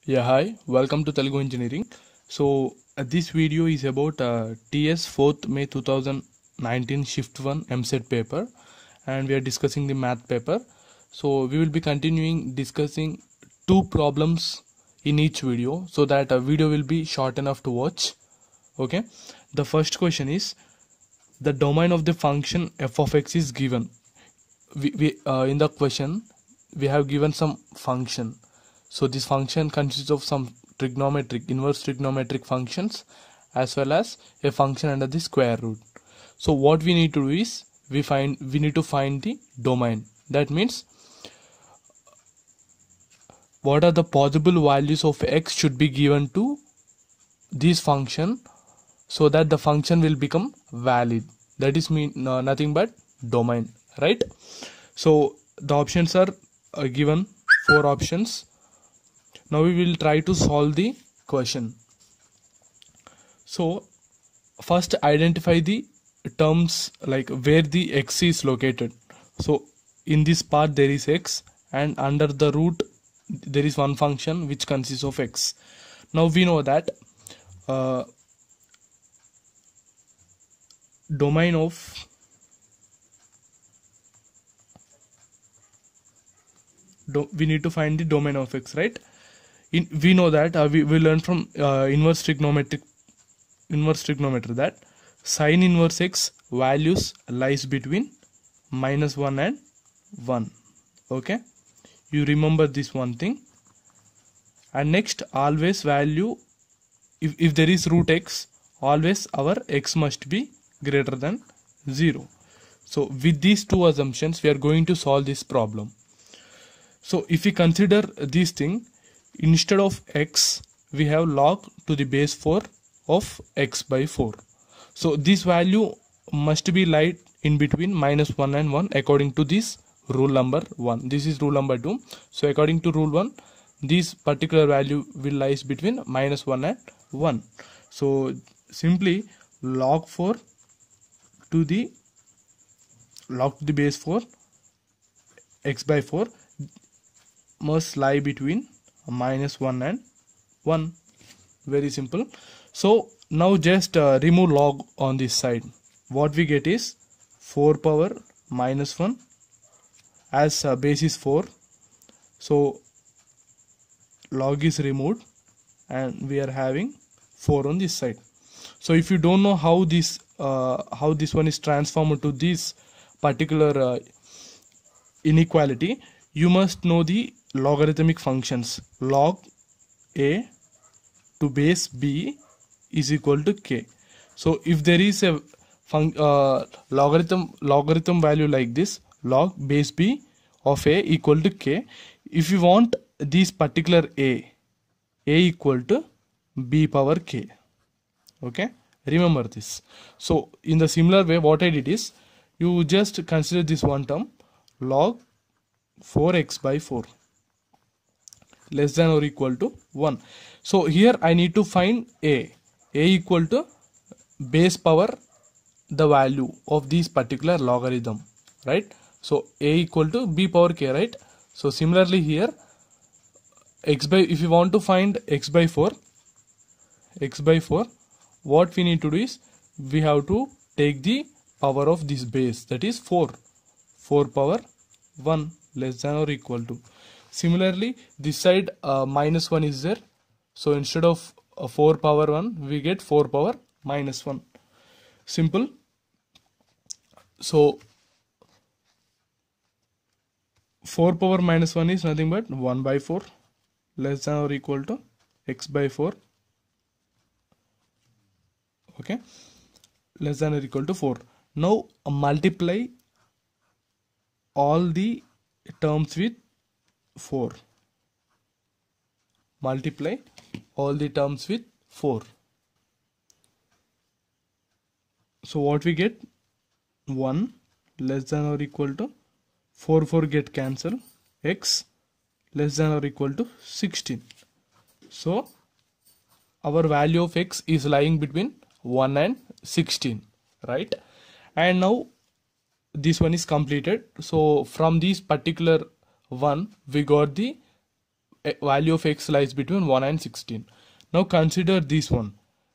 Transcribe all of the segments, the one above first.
Yeah, hi. Welcome to Telugu Engineering. So, this video is about TS 4th May 2019 Shift 1 MSET paper, and we are discussing the math paper. So, we will be continuing discussing two problems in each video so that a video will be short enough to watch. Okay. The first question is the domain of the function f of x is given. In the question we have given some function. So this function consists of some inverse trigonometric functions as well as a function under the square root. So what we need to do is we need to find the domain. That means what are the possible values of x should be given to this function so that the function will become valid. That is nothing but domain, right? So the options are given, 4 options. Now we will try to solve the question. So first identify the terms like where the x is located. So in this part there is x, and under the root there is one function which consists of x. Now we know that domain of we need to find the domain of x, right? We know that we learned from inverse trigonometry that sine inverse x values lies between -1 and 1. Okay, you remember this one thing. And next, always value, if there is root x, always our x must be greater than 0. So with these two assumptions we are going to solve this problem. So if we consider this thing, instead of x we have log to the base 4 of x by 4. So this value must be lie in between -1 and 1 according to this rule number 1. This is rule number 2. So according to rule 1, this particular value will lies between -1 and 1. So simply log to the base 4 x by 4 must lie between -1 and 1. Very simple. So now just remove log on this side. What we get is 4 power -1 as base is 4. So log is removed and we are having 4 on this side. So if you don't know how this one is transformed to this particular inequality, you must know the logarithmic functions. Log a to base b is equal to k. So if there is a logarithm value like this, log base b of a equal to k, if you want this particular a equal to b power k. Okay, remember this. So in the similar way, what I did is, you just consider this one term, log 4x by 4 less than or equal to 1. So here I need to find a equal to base power the value of this particular logarithm, right? So a equal to b power k, right? So similarly here, if you want to find x by 4, what we need to do is we have to take the power of this base, that is 4 power 1 less than or equal to. Similarly this side -1 is there, so instead of 4 power 1 we get 4 power -1. Simple. So 4 power -1 is nothing but 1 by 4 less than or equal to x by 4. Okay, less than or equal to 4. Now multiply all the terms with 4. Multiply all the terms with 4. So what we get, 1 less than or equal to 4 get cancelled, x less than or equal to 16. So our value of x is lying between 1 and 16, right? And now this one is completed. So from this particular one we got the value of x lies between 1 and 16. Now consider this one.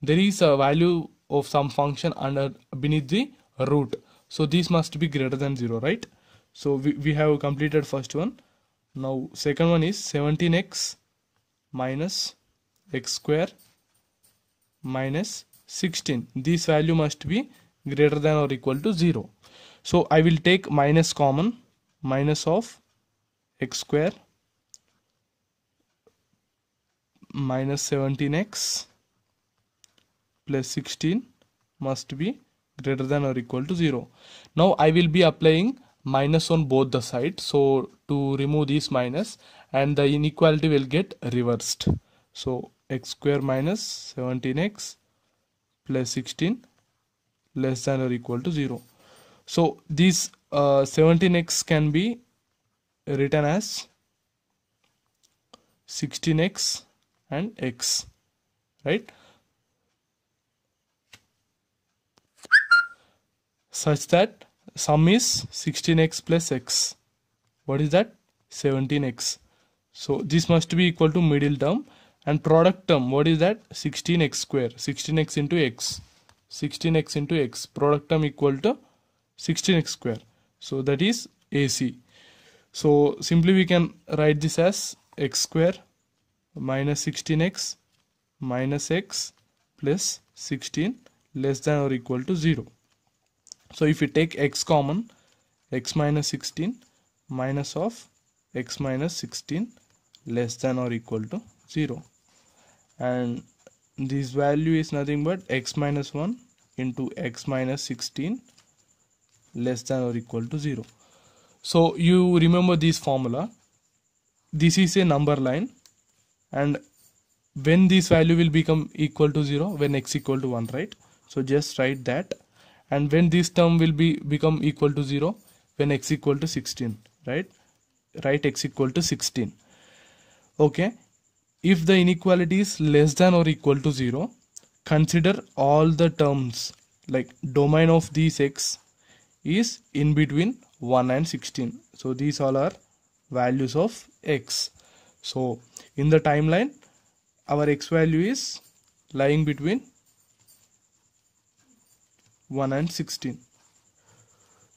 There is a value of some function under beneath the root. So this must be greater than 0, right? So we have completed first one. Now second one is 17x minus x square minus 16. This value must be greater than or equal to 0. So I will take minus common. Minus of x square minus 17x plus 16 must be greater than or equal to 0. Now I will be applying minus on both the sides. So to remove this minus, and the inequality will get reversed. So x square minus 17x plus 16 less than or equal to 0. So this 17x can be written as 16x and x, right? Such that sum is 16x plus x. What is that? 17x. So this must be equal to middle term, and product term, what is that? 16x square. 16x into x. 16x into x. Product term equal to 16x square. So that is AC. So simply we can write this as x square minus 16x minus x plus 16 less than or equal to 0. So if we take x common, x minus 16 minus of x minus 16 less than or equal to 0. And this value is nothing but x minus 1 into x minus 16 less than or equal to 0. So you remember this formula. This is a number line, and when this value will become equal to 0, when x equal to 1, right? So just write that. And when this term will become equal to 0, when x equal to 16, right? Write x equal to 16. Okay. If the inequality is less than or equal to 0, consider all the terms, like domain of these x is in between 1 and 16. So these all are values of x. So in the timeline, our x value is lying between 1 and 16.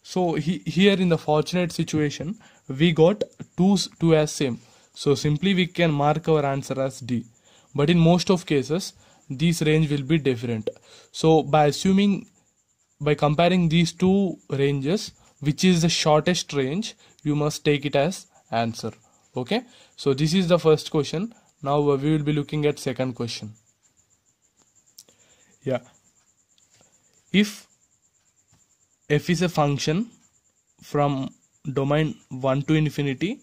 So here in the fortunate situation, we got 2 as same. So simply we can mark our answer as D. But in most of cases, this range will be different. So by comparing these two ranges, which is the shortest range, you must take it as answer. Okay. So this is the first question. Now we will be looking at second question. Yeah. If f is a function from domain 1 to infinity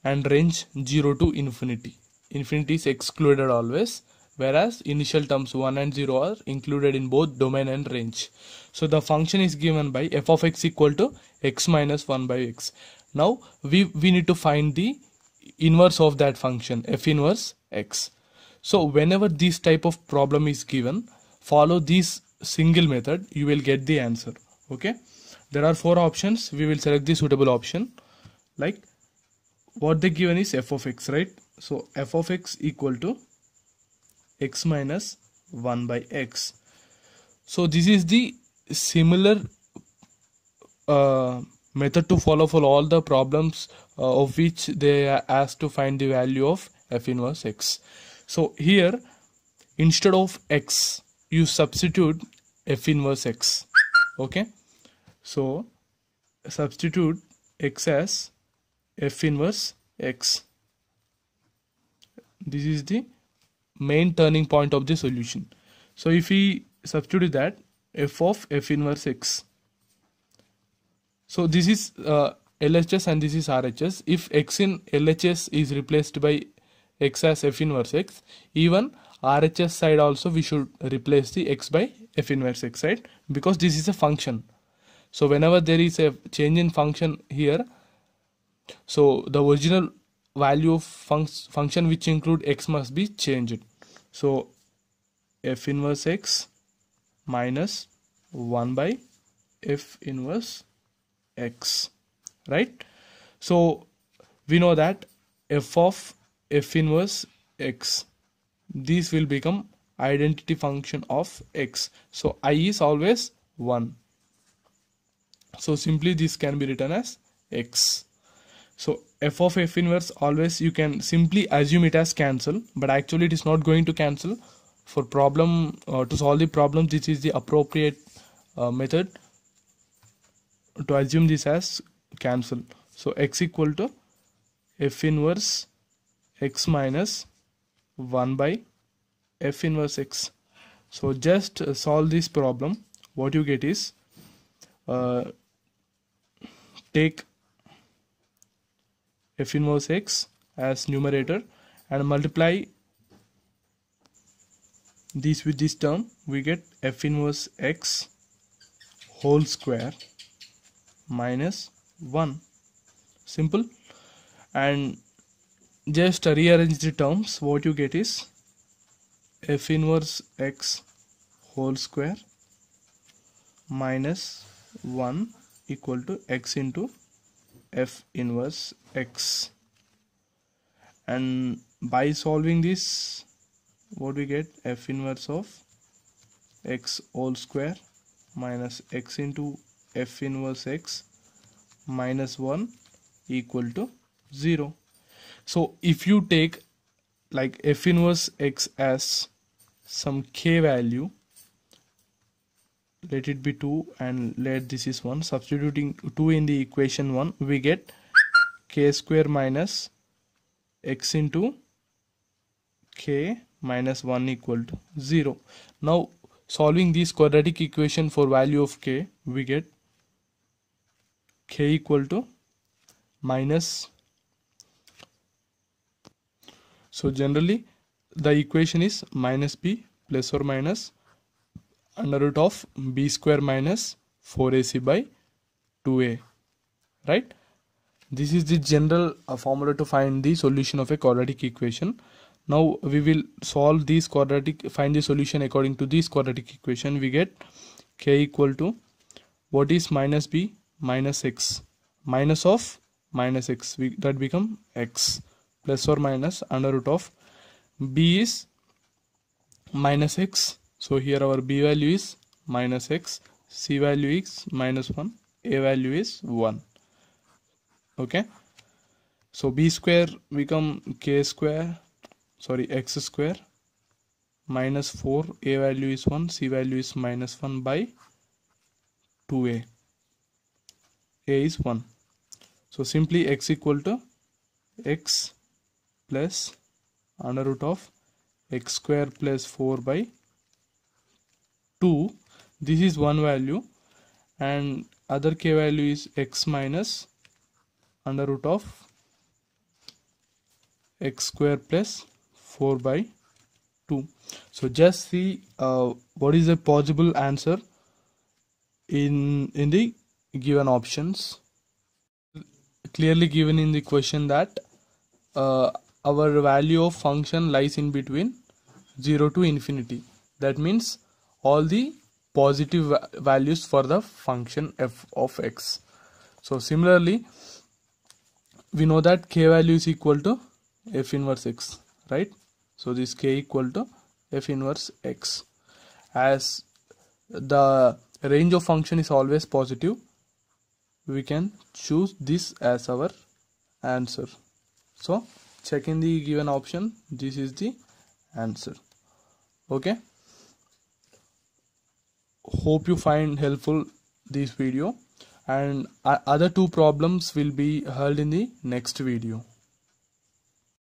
and range 0 to infinity. Infinity is excluded always, whereas initial terms 1 and 0 are included in both domain and range. So the function is given by f of x equal to x minus 1 by x. Now we need to find the inverse of that function, f inverse x. So whenever this type of problem is given, follow this single method, you will get the answer. Okay. There are 4 options. We will select the suitable option. Like what they given is f of x, right? So f of x equal to x minus 1 by x. So this is the similar method to follow for all the problems of which they are asked to find the value of f inverse x. So here, instead of x, you substitute f inverse x. Okay. So substitute x as f inverse x. This is the main turning point of the solution. So if we substitute that, f of f inverse x. So this is LHS and this is RHS. If x in LHS is replaced by x as f inverse x, even RHS side also we should replace the x by f inverse x, right? Because this is a function. So whenever there is a change in function here, so the original value of function which include x must be changed. So f inverse x minus 1 by f inverse x, right? So we know that f of f inverse x. This will become identity function of x. So I is always 1. So simply this can be written as x. So f of f inverse, always you can simply assume it as cancel, but actually it is not going to cancel. For problem to solve the problem, this is the appropriate method to assume this as cancel. So x equal to f inverse x minus 1 by f inverse x. So just solve this problem. What you get is take f inverse x as numerator and multiply this with this term. We get f inverse x whole square minus 1. Simple. And just rearrange the terms. What you get is f inverse x whole square minus 1 equal to x into f inverse x. And by solving this, what we get? F inverse of x whole square minus x into f inverse x minus 1 equal to 0. So if you take like f inverse x as some k value, let it be 2 and let this is 1, substituting 2 in the equation 1, we get k square minus x into k minus 1 equal to 0. Now solving this quadratic equation for value of k, we get k equal to minus. So generally the equation is minus b plus or minus under root of b square minus 4ac by 2a, right? This is the general formula to find the solution of a quadratic equation. Now we will solve this quadratic, find the solution according to this quadratic equation. We get k equal to, what is minus b? Minus x, minus of minus x, that become x, plus or minus under root of b is minus x. So here our b value is minus x, c value is minus 1, a value is 1. Okay, so b square become k square, sorry, x square minus 4, a value is 1, c value is minus 1 by 2a, a is 1. So simply x equal to x plus under root of x square plus 4 by 2. This is one value, and other k value is x minus under root of x square plus 4 by 2. So just see what is the possible answer in the given options. Clearly given in the question that our value of function lies in between 0 to infinity. That means all the positive values for the function f of x. So similarly, we know that k value is equal to f inverse x, right? So this k equal to f inverse x. As the range of function is always positive, we can choose this as our answer. So check in the given option, this is the answer. Okay, hope you find helpful this video, and other two problems will be held in the next video.